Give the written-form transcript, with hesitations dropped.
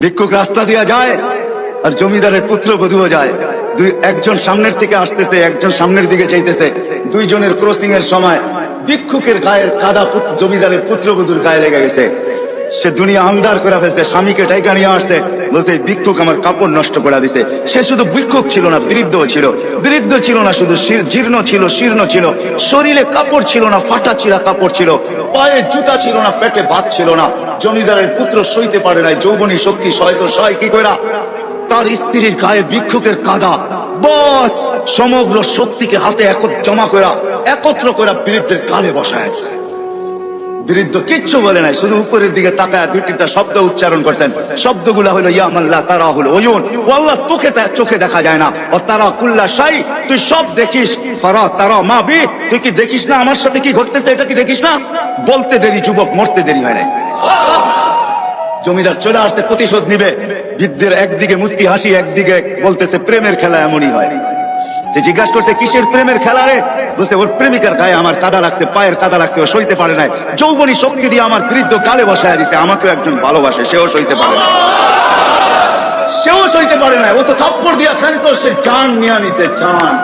ভিক্ষুক রাস্তা দিয়া যায় আর জমিদারের পুত্রবধূও যায়। একজন সামনের থেকে আসতেছে, একজন সামনের দিকে যাইতেছে। দুইজনের ক্রসিং এর সময় ভিক্ষুকের গায়ের কাদা জমিদারের পুত্রবধূর গায়ে লেগে গেছে। সে দুনিয়া আন্দার করে ফেলছে, স্বামীকে টাইকা নিয়ে আসছে, বলছে ভিক্ষুক আমার কাপড় নষ্ট করে দিছে। সে শুধু ভিক্ষুক ছিল না, বৃদ্ধ ছিল। বৃদ্ধ ছিল না শুধু, জীর্ণ ছিল, শীর্ণ ছিল, শরীরে কাপড় ছিল না, ফাটা চিরা কাপড় ছিল, পায়ে জুতা ছিল না, পেটে ভাত ছিল না। জমিদারের পুত্র সইতে পারে নাই, যৌবনী শক্তি সয় কি কইরা তার স্ত্রীর গায়ে ভিক্ষুকের কাদা, বস সমগ্র শক্তিকে হাতে জমা করা, একত্র করা বৃদ্ধের গালে বসায়। বৃদ্ধ কিচ্ছু বলে নাই, শুধু উপরের দিকে তাকায় দুই তিনটা শব্দ উচ্চারণ করছেন। শব্দগুলা হলো ইয়া মাল্লাহ তারা হলো ওয়ুন, ও আল্লাহ তোকে চোখে দেখা যায় না, ও তারা কুল্লা শাই তুই সব দেখিস, ফারা তারা মা বি তুই কি দেখিস না আমার সাথে কি ঘটতেছে, এটা কি দেখিস না? বলতে দেরি যুবক, মরতে দেরি হয় নাই। জমিদার চলে আসছে, প্রতিশোধ নিবে। বৃদ্ধের একদিকে মুস্কি হাসি, একদিকে বলতেছে প্রেমের খেলা এমনই হয়। জিজ্ঞাসা করছে কিসের প্রেমের খেলা রে? বলছে ওর প্রেমিকার গায়ে আমার কাদা লাগছে, পায়ের কাদা লাগছে, ও সইতে পারে নাই। যৌবনী শক্তি দিয়ে আমার বৃদ্ধ গালে বসায় দিছে। আমাকেও একজন ভালোবাসে, সেও সইতে পারে না, সেও সইতে পারে না। ও তো থাপ্পড় দিয়া খান তো, সে জান নিয়ে নিছে, জান।